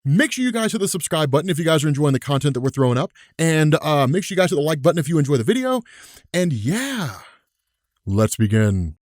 Make sure you guys hit the subscribe button if you guys are enjoying the content that we're throwing up. And make sure you guys hit the like button if you enjoy the video. And yeah, let's begin.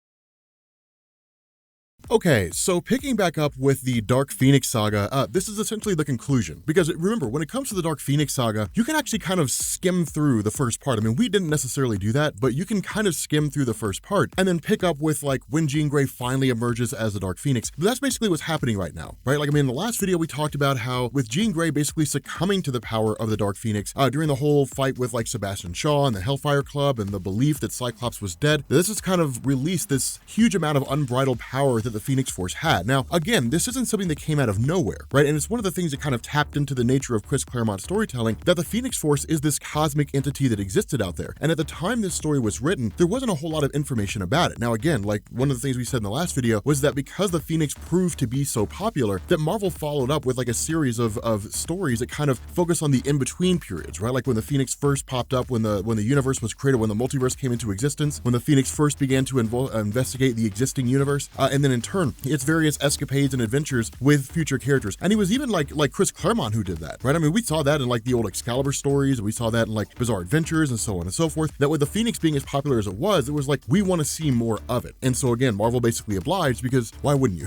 Okay, so picking back up with the Dark Phoenix saga, this is essentially the conclusion. Because remember, when it comes to the Dark Phoenix saga, you can actually kind of skim through the first part. I mean, we didn't necessarily do that, but you can kind of skim through the first part and then pick up with like when Jean Grey finally emerges as the Dark Phoenix. But that's basically what's happening right now, right? Like, I mean, in the last video, we talked about how with Jean Grey basically succumbing to the power of the Dark Phoenix during the whole fight with like Sebastian Shaw and the Hellfire Club and the belief that Cyclops was dead. This has kind of released this huge amount of unbridled power that the Phoenix Force had. Now, again, this isn't something that came out of nowhere, right? And it's one of the things that kind of tapped into the nature of Chris Claremont's storytelling, that the Phoenix Force is this cosmic entity that existed out there. And at the time this story was written, there wasn't a whole lot of information about it. Now, again, like one of the things we said in the last video was that because the Phoenix proved to be so popular, that Marvel followed up with like a series of stories that kind of focus on the in-between periods, right? Like when the Phoenix first popped up, when the universe was created, when the multiverse came into existence, when the Phoenix first began to investigate the existing universe, and then in turn, its various escapades and adventures with future characters. And he was even like Chris Claremont who did that, right? I mean, we saw that in like the old Excalibur stories, and we saw that in like Bizarre Adventures and so on and so forth, that with the Phoenix being as popular as it was like, we want to see more of it. And so again, Marvel basically obliged, because why wouldn't you?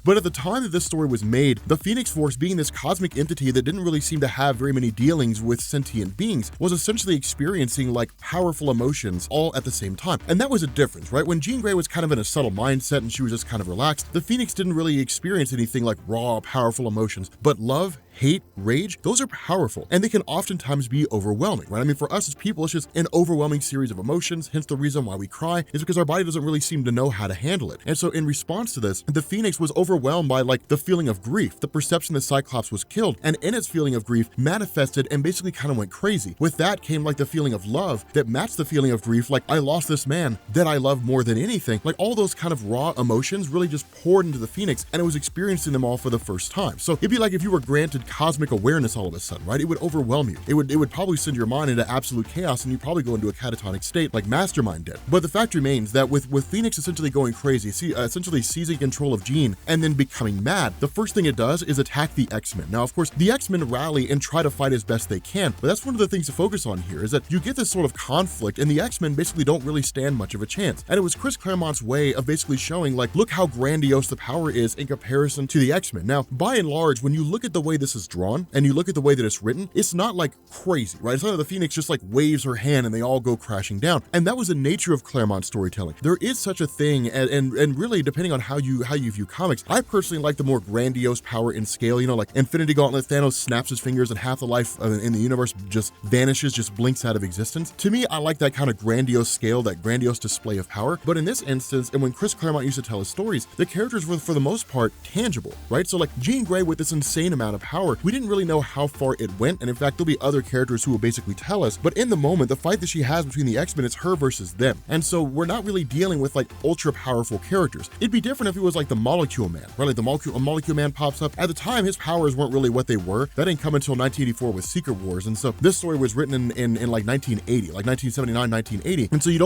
But at the time that this story was made, the Phoenix Force, being this cosmic entity that didn't really seem to have very many dealings with sentient beings, was essentially experiencing like powerful emotions all at the same time. And that was a difference, right? When Jean Grey was kind of in a subtle mindset and she was just kind of relaxed, the Phoenix didn't really experience anything like raw, powerful emotions, but love, hate, rage, those are powerful, and they can oftentimes be overwhelming, right? I mean, for us as people, it's just an overwhelming series of emotions. Hence the reason why we cry is because our body doesn't really seem to know how to handle it. And so in response to this, the Phoenix was overwhelmed by like the feeling of grief, the perception that Cyclops was killed, and in its feeling of grief manifested and basically kind of went crazy. With that came like the feeling of love that matched the feeling of grief, like I lost this man that I love more than anything. Like all those kind of raw emotions really just poured into the Phoenix, and it was experiencing them all for the first time. So it'd be like if you were granted cosmic awareness all of a sudden, right? It would overwhelm you. It would probably send your mind into absolute chaos, and you'd probably go into a catatonic state like Mastermind did. But the fact remains that with Phoenix essentially going crazy, essentially seizing control of Jean and then becoming mad, the first thing it does is attack the X-Men. Now, of course, the X-Men rally and try to fight as best they can, but that's one of the things to focus on here, is that you get this sort of conflict, and the X-Men basically don't really stand much of a chance. And it was Chris Claremont's way of basically showing, like, look how grandiose the power is in comparison to the X-Men. Now, by and large, when you look at the way this is drawn and you look at the way that it's written, it's not like crazy, right? It's not that the Phoenix just like waves her hand and they all go crashing down. And that was the nature of Claremont storytelling. There is such a thing, and really depending on how you view comics, I personally like the more grandiose power in scale, you know, like Infinity Gauntlet, Thanos snaps his fingers and half the life in the universe just vanishes, just blinks out of existence. To me, I like that kind of grandiose scale, that grandiose display of power. But in this instance, and when Chris Claremont used to tell his stories, the characters were for the most part tangible, right? So like Jean Grey with this insane amount of power, we didn't really know how far it went, and in fact there'll be other characters who will basically tell us, but in the moment, the fight that she has between the X-Men, it's her versus them, and so we're not really dealing with like ultra powerful characters. It'd be different if it was like the Molecule Man, right? Like the Molecule Man pops up. At the time, his powers weren't really what they were. That didn't come until 1984 with Secret Wars, and so this story was written in like 1980, like 1979, 1980, and so you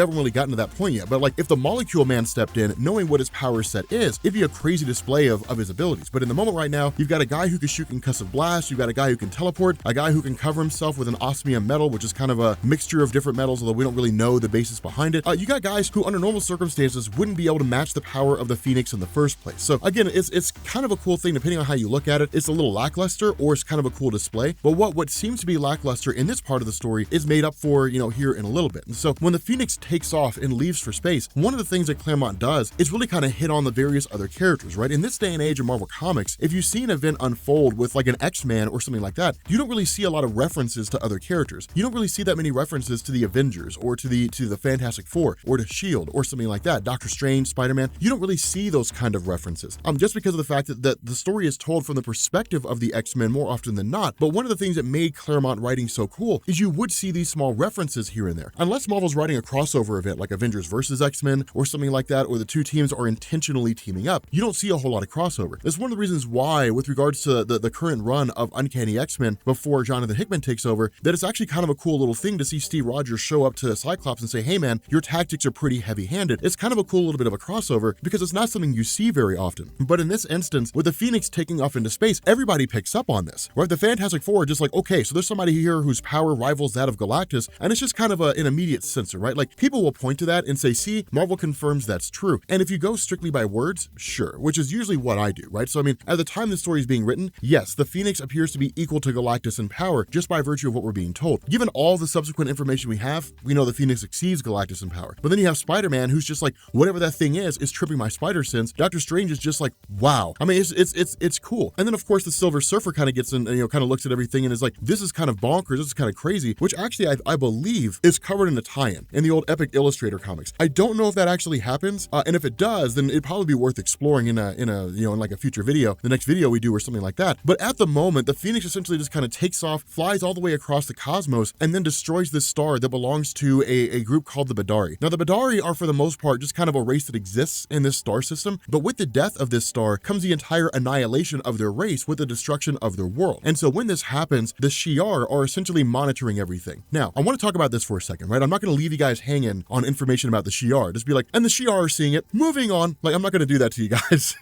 haven't really gotten to that point yet. But like if the Molecule Man stepped in, knowing what his power set is, it'd be a crazy display of his abilities. But in the moment right now, you've got a guy who can shoot concussive blast, you've got a guy who can teleport, a guy who can cover himself with an osmium metal, which is kind of a mixture of different metals, although we don't really know the basis behind it. You got guys who under normal circumstances wouldn't be able to match the power of the Phoenix in the first place. So again, it's kind of a cool thing depending on how you look at it. It's a little lackluster, or it's kind of a cool display. But what seems to be lackluster in this part of the story is made up for, you know, here in a little bit. And so when the Phoenix takes off and leaves for space, one of the things that Claremont does is really kind of hit on the various other characters, right? In this day and age of Marvel Comics, if you see an event unfold with like an X-Man or something like that, you don't really see a lot of references to other characters. You don't really see that many references to the Avengers or to the Fantastic Four or to S.H.I.E.L.D. or something like that. Doctor Strange, Spider-Man, you don't really see those kind of references. Just because of the fact that the story is told from the perspective of the X-Men more often than not. But one of the things that made Claremont writing so cool is you would see these small references here and there. Unless Marvel's writing a crossover event like Avengers versus X-Men or something like that, or the two teams are intentionally teaming up, you don't see a whole lot of crossover. That's one of the reasons why, with regards to the current run of Uncanny X-Men before Jonathan Hickman takes over, that it's actually kind of a cool little thing to see Steve Rogers show up to Cyclops and say, hey man, your tactics are pretty heavy-handed. It's kind of a cool little bit of a crossover because it's not something you see very often. But in this instance, with the Phoenix taking off into space, everybody picks up on this, right? The Fantastic Four are just like, okay, so there's somebody here whose power rivals that of Galactus, and it's just kind of an immediate censor, right? Like, people will point to that and say, see, Marvel confirms that's true. And if you go strictly by words, sure, which is usually what I do, right? So I mean, at the time the story is being written, yes, the Phoenix appears to be equal to Galactus in power just by virtue of what we're being told. Given all the subsequent information we have, we know the Phoenix exceeds Galactus in power. But then you have Spider-Man, who's just like, whatever that thing is tripping my spider sense. Doctor Strange is just like, wow. I mean, it's cool. And then of course the Silver Surfer kind of gets in and, kind of looks at everything and is like, this is kind of bonkers, this is kind of crazy, which actually I believe is covered in a tie-in in the old Epic Illustrator comics. I don't know if that actually happens, and if it does, then it'd probably be worth exploring in like a future video, the next video we do or something like that. But at the moment, the Phoenix essentially just kind of takes off, flies all the way across the cosmos, and then destroys this star that belongs to a group called the Badari. Now, the Badari are for the most part just kind of a race that exists in this star system, but with the death of this star comes the entire annihilation of their race with the destruction of their world. And so when this happens, the Shi'ar are essentially monitoring everything. Now, I want to talk about this for a second, right? I'm not going to leave you guys hanging on information about the Shi'ar. Just be like, and the Shi'ar are seeing it, moving on. Like, I'm not going to do that to you guys.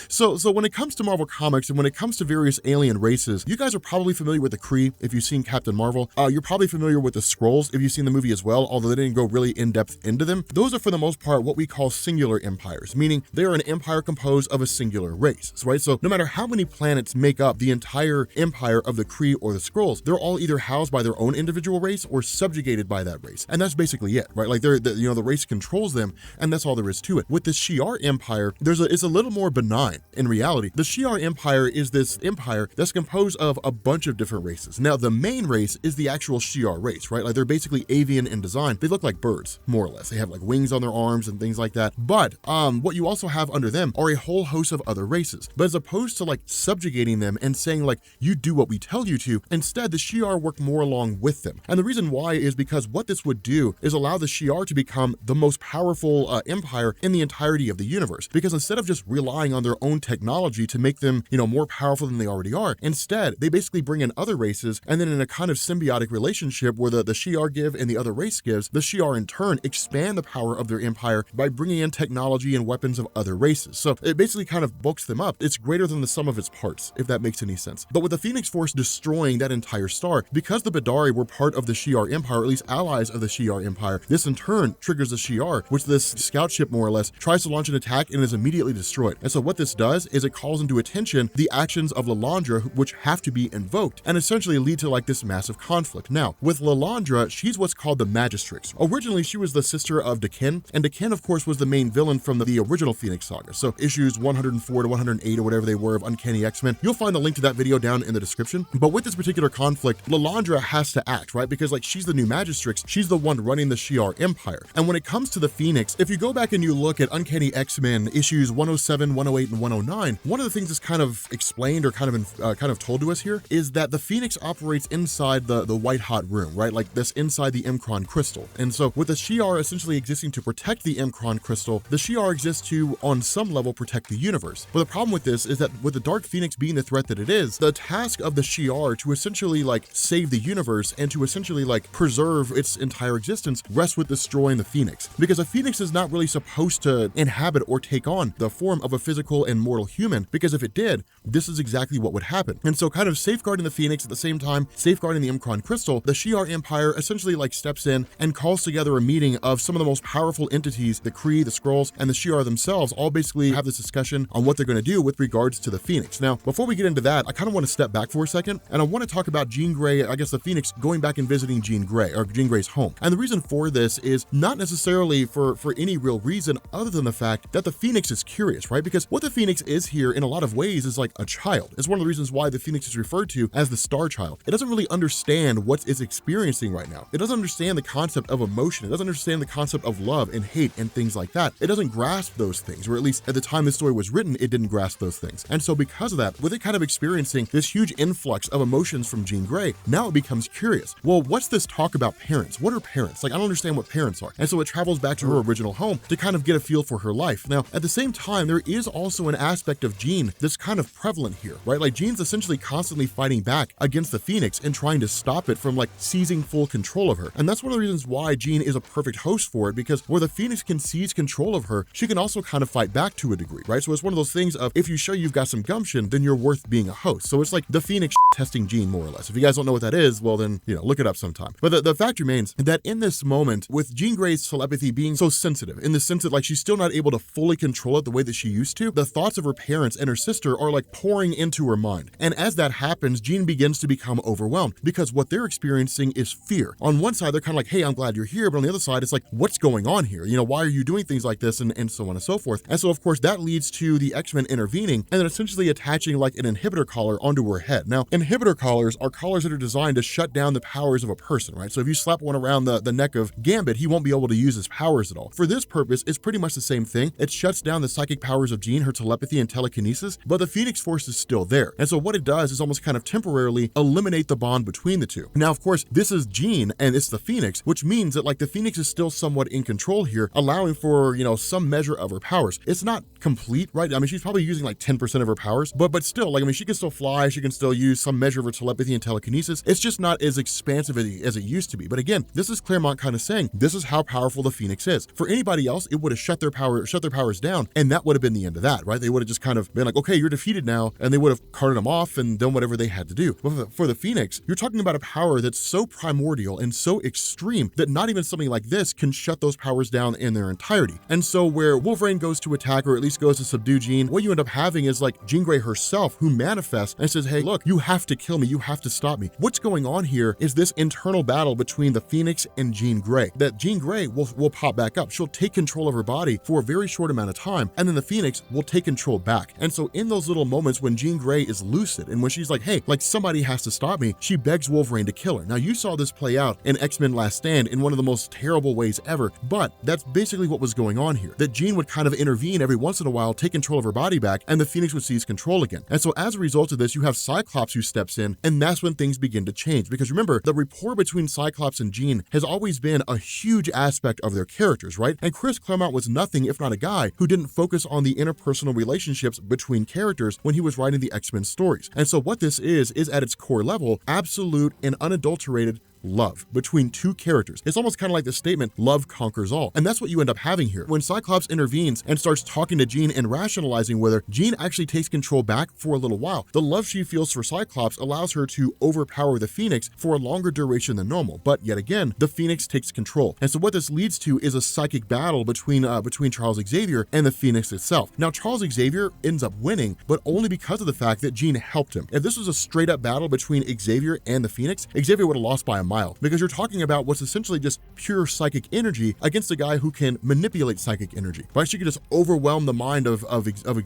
So when it comes to Marvel Comics and when it comes to various alien races, you guys are probably familiar with the Kree if you've seen Captain Marvel. You're probably familiar with the Skrulls if you've seen the movie as well, although they didn't go really in-depth into them. Those are for the most part what we call singular empires, meaning they are an empire composed of a singular race, right? So no matter how many planets make up the entire empire of the Kree or the Skrulls, they're all either housed by their own individual race or subjugated by that race. And that's basically it, right? Like the race controls them, and that's all there is to it. With the Shi'ar Empire, it's a little more benign in reality. The Shi'ar Empire is this empire that's composed of a bunch of different races. Now, the main race is the actual Shi'ar race, right? Like, they're basically avian in design. They look like birds, more or less. They have like wings on their arms and things like that. But what you also have under them are a whole host of other races. But as opposed to like subjugating them and saying like, you do what we tell you to, instead the Shi'ar work more along with them. And the reason why is because what this would do is allow the Shi'ar to become the most powerful empire in the entirety of the universe. Because instead of just relying on their own technology to make them, more powerful than they already are, instead they basically bring in other races, and then in a kind of symbiotic relationship where the Shi'ar give and the other race gives, the Shi'ar in turn expand the power of their empire by bringing in technology and weapons of other races. So it basically kind of bulks them up. It's greater than the sum of its parts, if that makes any sense. But with the Phoenix Force destroying that entire star, because the Badari were part of the Shi'ar Empire, or at least allies of the Shi'ar Empire, this in turn triggers the Shi'ar, which this scout ship more or less tries to launch an attack and is immediately destroyed. And so what this does is it calls into attention the actions of Lilandra, which have to be invoked and essentially lead to like this massive conflict. Now, with Lilandra, she's what's called the Magistrix. Originally, she was the sister of Daken, and Daken, of course, was the main villain from the original Phoenix Saga. So issues 104 to 108 or whatever they were of Uncanny X-Men, you'll find the link to that video down in the description. But with this particular conflict, Lilandra has to act, right? Because like, she's the new Magistrix, she's the one running the Shi'ar Empire. And when it comes to the Phoenix, if you go back and you look at Uncanny X-Men issues 107, 108, and 109, one of the things that's kind of explained or kind of told to us here is that the Phoenix operates inside the white hot room, right? Like this inside the M'Kraan crystal. And so with the Shi'ar essentially existing to protect the M'Kraan crystal, the Shi'ar exists to, on some level, protect the universe. But the problem with this is that with the Dark Phoenix being the threat that it is, the task of the Shi'ar to essentially like save the universe and to essentially like preserve its entire existence rests with destroying the Phoenix. Because a Phoenix is not really supposed to inhabit or take on the form of a physical and mortal human, because if it did, this is exactly what would happen. And so kind of safeguarding the Phoenix at the same time, safeguarding the M'Kraan crystal, the Shi'ar Empire essentially like steps in and calls together a meeting of some of the most powerful entities, the Kree, the Skrulls, and the Shi'ar themselves, all basically have this discussion on what they're going to do with regards to the Phoenix. Now, before we get into that, I kind of want to step back for a second, and I want to talk about Jean Grey, I guess the Phoenix going back and visiting Jean Grey, or Jean Grey's home. And the reason for this is not necessarily for any real reason other than the fact that the Phoenix is curious, right? Because what the Phoenix is here in a lot of ways is like a child. It's one of the reasons why the Phoenix is referred to as the Star Child. It doesn't really understand what it's experiencing right now. It doesn't understand the concept of emotion. It doesn't understand the concept of love and hate and things like that. It doesn't grasp those things, or at least at the time this story was written, it didn't grasp those things. And so because of that, with it kind of experiencing this huge influx of emotions from Jean Grey, now it becomes curious. Well, what's this talk about parents? What are parents? Like, I don't understand what parents are. And so it travels back to her original home to kind of get a feel for her life. Now, at the same time, there is also an aspect of Jean that's kind of prevalent here, right? Like Jean's essentially constantly fighting back against the Phoenix and trying to stop it from like seizing full control of her. And that's one of the reasons why Jean is a perfect host for it, because where the Phoenix can seize control of her, she can also kind of fight back to a degree, right? So it's one of those things of if you show you've got some gumption, then you're worth being a host. So it's like the Phoenix testing Jean more or less. If you guys don't know what that is, well then, look it up sometime. But the fact remains that in this moment, with Jean Grey's telepathy being so sensitive, in the sense that like she's still not able to fully control it the way that she used to, the thoughts of her parents and her sister are like pouring into her mind. And as that happens, Jean begins to become overwhelmed because what they're experiencing is fear. On one side, they're kind of like, hey, I'm glad you're here. But on the other side, it's like, what's going on here? Why are you doing things like this? And so on and so forth. And so, of course, that leads to the X-Men intervening and then essentially attaching like an inhibitor collar onto her head. Now, inhibitor collars are collars that are designed to shut down the powers of a person, right? So if you slap one around the neck of Gambit, he won't be able to use his powers at all. For this purpose, it's pretty much the same thing. It shuts down the psychic powers of Jean, her telepathy and telekinesis, but the Phoenix Force is still there. And so what it does is almost kind of temporarily eliminate the bond between the two. Now, of course, this is Jean and it's the Phoenix, which means that like the Phoenix is still somewhat in control here, allowing for, some measure of her powers. It's not complete, right? I mean, she's probably using like 10% of her powers, but still, like, I mean, she can still fly, she can still use some measure of her telepathy and telekinesis. It's just not as expansive as it used to be. But again, this is Claremont kind of saying, this is how powerful the Phoenix is. For anybody else, it would have shut their powers down, and that would have been the end of that, right? They would have just kind of been like, okay, you're defeated now, and they would have carted them off and done whatever they had to do. But for the Phoenix, you're talking about a power that's so primordial and so extreme that not even something like this can shut those powers down in their entirety. And so where Wolverine goes to attack, or at least goes to subdue Jean, what you end up having is like Jean Grey herself, who manifests and says, hey, look, you have to kill me, you have to stop me. What's going on here is this internal battle between the Phoenix and Jean Grey, that Jean Grey will pop back up. She'll take control of her body for a very short amount of time, and then the Phoenix will take control back. And so in those little moments when Jean Grey is lucid and when she's like, hey, like somebody has to stop me, she begs Wolverine to kill her. Now you saw this play out in X-Men Last Stand in one of the most terrible ways ever, but that's basically what was going on here, that Jean would kind of intervene every once in a while, take control of her body back, and the Phoenix would seize control again. And so as a result of this, you have Cyclops who steps in, and that's when things begin to change. Because remember, the rapport between Cyclops and Jean has always been a huge aspect of their characters, right? And Chris Claremont was nothing if not a guy who didn't focus on the interpersonal relationships between characters when he was writing the X-Men stories. And so what this is at its core level, absolute and unadulterated love between two characters. It's almost kind of like the statement, love conquers all. And that's what you end up having here. When Cyclops intervenes and starts talking to Jean and rationalizing with her, Jean actually takes control back for a little while. The love she feels for Cyclops allows her to overpower the Phoenix for a longer duration than normal. But yet again, the Phoenix takes control. And so what this leads to is a psychic battle between Charles Xavier and the Phoenix itself. Now, Charles Xavier ends up winning, but only because of the fact that Jean helped him. If this was a straight up battle between Xavier and the Phoenix, Xavier would have lost by a mile, because you're talking about what's essentially just pure psychic energy against a guy who can manipulate psychic energy, right? She could just overwhelm the mind of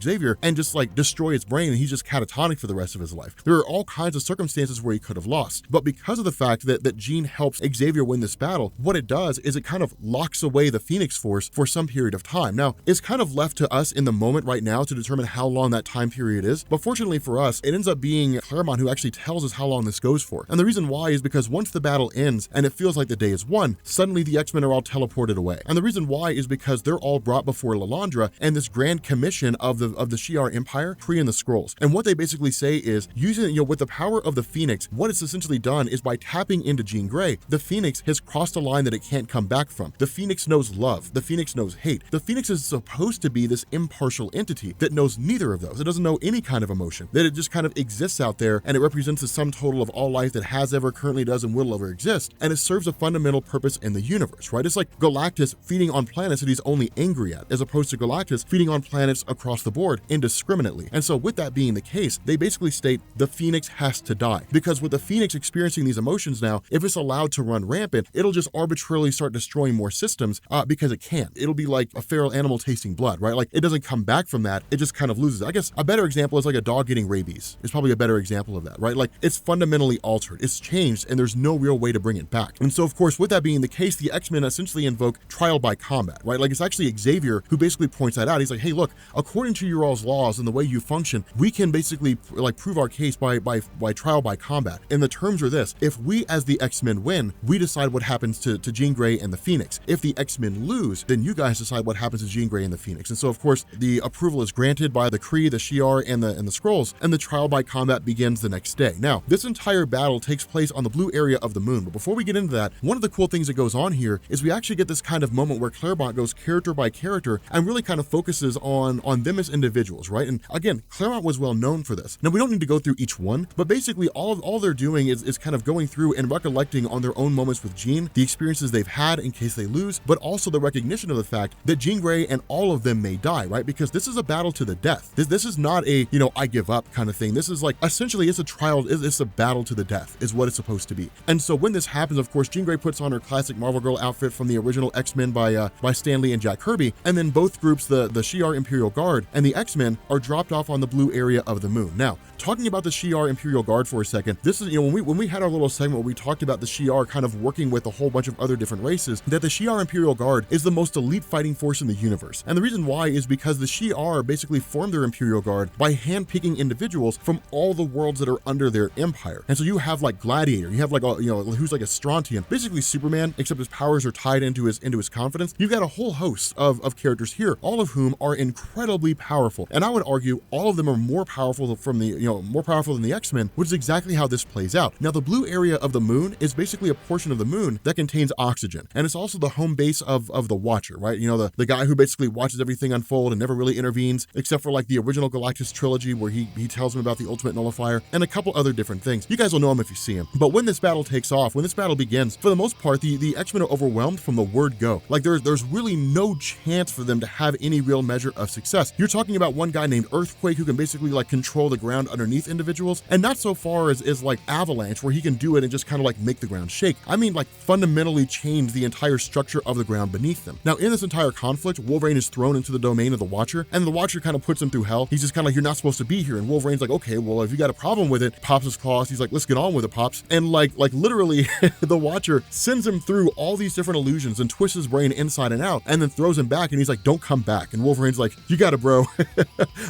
Xavier and just like destroy its brain, and he's just catatonic for the rest of his life. There are all kinds of circumstances where he could have lost, but because of the fact that Jean helps Xavier win this battle, what it does is it kind of locks away the Phoenix Force for some period of time. Now, it's kind of left to us in the moment right now to determine how long that time period is, but fortunately for us, it ends up being Claremont who actually tells us how long this goes for. And the reason why is because once the battle ends and it feels like the day is won, suddenly the X-Men are all teleported away. And the reason why is because they're all brought before Lilandra and this grand commission of the Shi'ar Empire, Kree and the Skrulls. And what they basically say is, using, with the power of the Phoenix, what it's essentially done is by tapping into Jean Grey, the Phoenix has crossed a line that it can't come back from. The Phoenix knows love. The Phoenix knows hate. The Phoenix is supposed to be this impartial entity that knows neither of those. It doesn't know any kind of emotion, that it just kind of exists out there, and it represents the sum total of all life that has ever, currently does, and will ever exist. And it serves a fundamental purpose in the universe, right? It's like Galactus feeding on planets that he's only angry at, as opposed to Galactus feeding on planets across the board indiscriminately. And so with that being the case, they basically state the Phoenix has to die, because with the Phoenix experiencing these emotions now, if it's allowed to run rampant, it'll just arbitrarily start destroying more systems because it can. It'll be like a feral animal tasting blood, right? Like it doesn't come back from that. It just kind of loses it. I guess a better example is like a dog getting rabies. It's probably a better example of that, right? Like it's fundamentally altered. It's changed and there's no real real way to bring it back. And so, of course, with that being the case, the X-Men essentially invoke trial by combat, right? Like, it's actually Xavier who basically points that out. He's like, hey, look, according to your all's laws and the way you function, we can basically like prove our case by trial by combat. And the terms are this: if we as the X-Men win, we decide what happens to Jean Grey and the Phoenix. If the X-Men lose, then you guys decide what happens to Jean Grey and the Phoenix. And so, of course, the approval is granted by the Kree, the Shi'ar, and the Skrulls, and the trial by combat begins the next day. Now, this entire battle takes place on the blue area of the moon. But before we get into that, one of the cool things that goes on here is we actually get this kind of moment where Claremont goes character by character and really kind of focuses on them as individuals, right? And again, Claremont was well known for this. Now, we don't need to go through each one, but basically all they're doing is kind of going through and recollecting on their own moments with Jean, the experiences they've had in case they lose, but also the recognition of the fact that Jean Grey and all of them may die, right? Because this is a battle to the death. This is not a, I give up kind of thing. This is like, essentially, it's a trial, it's a battle to the death is what it's supposed to be. And so when this happens, of course, Jean Grey puts on her classic Marvel Girl outfit from the original X-Men by Stan Lee and Jack Kirby, and then both groups, the Shi'ar Imperial Guard and the X-Men, are dropped off on the blue area of the moon. Now, talking about the Shi'ar Imperial Guard for a second, this is, when we had our little segment where we talked about the Shi'ar kind of working with a whole bunch of other different races, that the Shi'ar Imperial Guard is the most elite fighting force in the universe. And the reason why is because the Shi'ar basically formed their Imperial Guard by handpicking individuals from all the worlds that are under their empire. And so you have like Gladiator, you have like, who's like a Strontian, basically Superman, except his powers are tied into his confidence. You've got a whole host of characters here, all of whom are incredibly powerful. And I would argue all of them are more powerful more powerful than the X-Men, which is exactly how this plays out. Now, the blue area of the moon is basically a portion of the moon that contains oxygen. And it's also the home base of the Watcher, right? The guy who basically watches everything unfold and never really intervenes, except for like the original Galactus trilogy where he tells him about the Ultimate Nullifier and a couple other different things. You guys will know him if you see him. But when this battle takes off, when this battle begins, for the most part, the X-Men are overwhelmed from the word go. Like there's really no chance for them to have any real measure of success. You're talking about one guy named Earthquake who can basically like control the ground underneath individuals, and not so far as like Avalanche where he can do it and just kind of like make the ground shake. I mean, like fundamentally change the entire structure of the ground beneath them. Now, in this entire conflict, Wolverine is thrown into the domain of the Watcher, and the Watcher kind of puts him through hell. He's just kind of like, you're not supposed to be here. And Wolverine's like, okay, well, if you got a problem with it, pops his claws. He's like, let's get on with it, Pops. And like literally the Watcher sends him through all these different illusions and twists his brain inside and out, and then throws him back, and he's like, don't come back. And Wolverine's like, you got it, bro.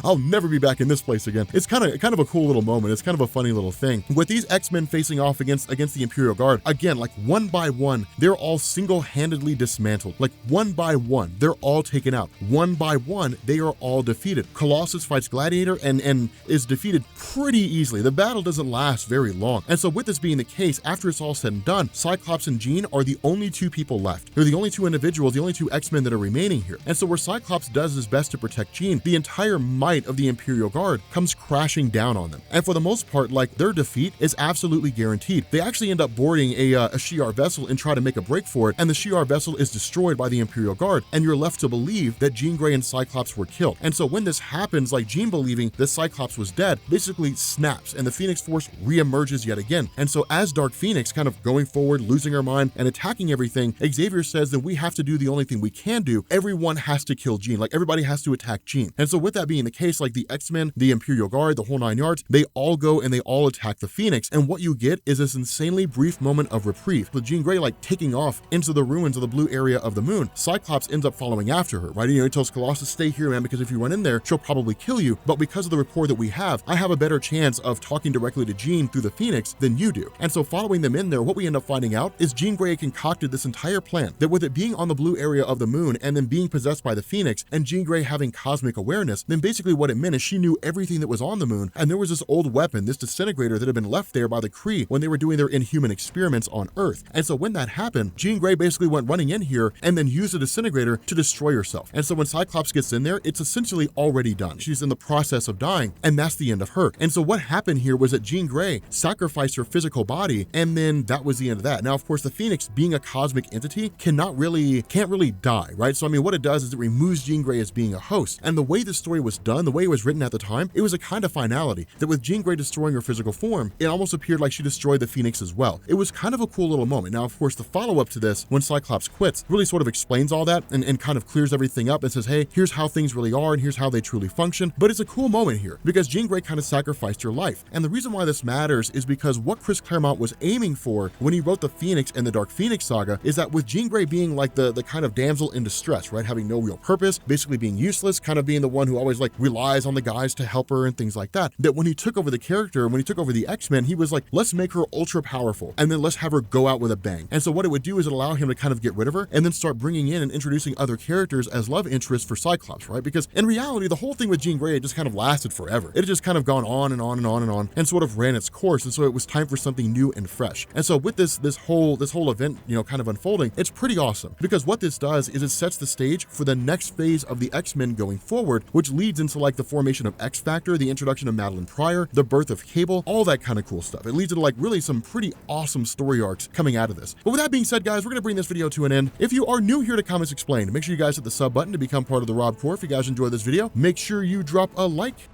I'll never be back in this place again. It's kind of a cool little moment. It's kind of a funny little thing. With these X-Men facing off against the Imperial Guard, again, like one by one, they're all single-handedly dismantled. Like one by one, they're all taken out. One by one, they are all defeated. Colossus fights Gladiator and is defeated pretty easily. The battle doesn't last very long. And so with this being the case, after it's all said and done, Cyclops and Jean are the only two people left. They're the only two individuals, the only two X-Men that are remaining here. And so where Cyclops does his best to protect Jean, the entire might of the Imperial Guard comes crashing down on them. And for the most part, like their defeat is absolutely guaranteed. They actually end up boarding a Shi'ar vessel and try to make a break for it, and the Shi'ar vessel is destroyed by the Imperial Guard, and you're left to believe that Jean Grey and Cyclops were killed. And so when this happens, like Jean believing that Cyclops was dead basically snaps, and the Phoenix Force reemerges yet again. And so as Dark Phoenix kind of going forward, losing her mind and attacking everything, Xavier says that we have to do the only thing we can do. Everyone has to kill Jean. Like everybody has to attack Jean. And so with that being the case, like the X-Men, the Imperial Guard, the whole 9 yards, they all go and they all attack the Phoenix. And what you get is this insanely brief moment of reprieve with Jean Grey like taking off into the ruins of the blue area of the moon. Cyclops ends up following after her, right? He tells Colossus, stay here, man, because if you run in there, she'll probably kill you. But because of the rapport that we have, I have a better chance of talking directly to Jean through the Phoenix than you do. And so following them in there, what we end up finding out is Jean Grey concocted this entire plan that with it being on the blue area of the moon and then being possessed by the Phoenix and Jean Grey having cosmic awareness, then basically what it meant is she knew everything that was on the moon. And there was this old weapon, this disintegrator that had been left there by the Kree when they were doing their inhuman experiments on Earth. And so when that happened, Jean Grey basically went running in here and then used the disintegrator to destroy herself. And so when Cyclops gets in there, it's essentially already done. She's in the process of dying, and that's the end of her. And so what happened here was that Jean Grey sacrificed her physical body, and then that was the end of that. Now, of course, the Phoenix, being a cosmic entity, can't really die, right? So I mean, what it does is it removes Jean Grey as being a host. And the way the story was done, the way it was written at the time, it was a kind of finality that with Jean Grey destroying her physical form, it almost appeared like she destroyed the Phoenix as well. It was kind of a cool little moment. Now, of course, the follow-up to this, when Cyclops quits, really sort of explains all that and kind of clears everything up and says, hey, here's how things really are and here's how they truly function. But it's a cool moment here because Jean Grey kind of sacrificed her life. And the reason why this matters is because what Chris Claremont was aiming for when he wrote the Phoenix and the Dark Phoenix saga is that with Jean Grey being like the kind of damsel in distress, right? Having no real purpose, basically being useless, kind of being the one who always like relies on the guys to help her and things like that. That when he took over the character, when he took over the X-Men, he was like, let's make her ultra powerful and then let's have her go out with a bang. And so what it would do is it allow him to kind of get rid of her and then start bringing in and introducing other characters as love interests for Cyclops, right? Because in reality, the whole thing with Jean Grey, it just kind of lasted forever. It had just kind of gone on and on and on and on and sort of ran its course. And so it was time for something new and fresh. And so with this whole event, you know, kind of unfolding, it's pretty awesome because what this does is it sets the stage for the next phase of the X-Men going forward, which leads into like the formation of X-Factor, the introduction of Madeline Pryor, the birth of Cable, all that kind of cool stuff. It leads into like really some pretty awesome story arcs coming out of this. But with that being said, guys, we're going to bring this video to an end. If you are new here to Comics Explained, make sure you guys hit the sub button to become part of the Rob Corps. If you guys enjoyed this video, make sure you drop a like,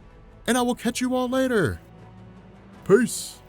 and I will catch you all later. Peace.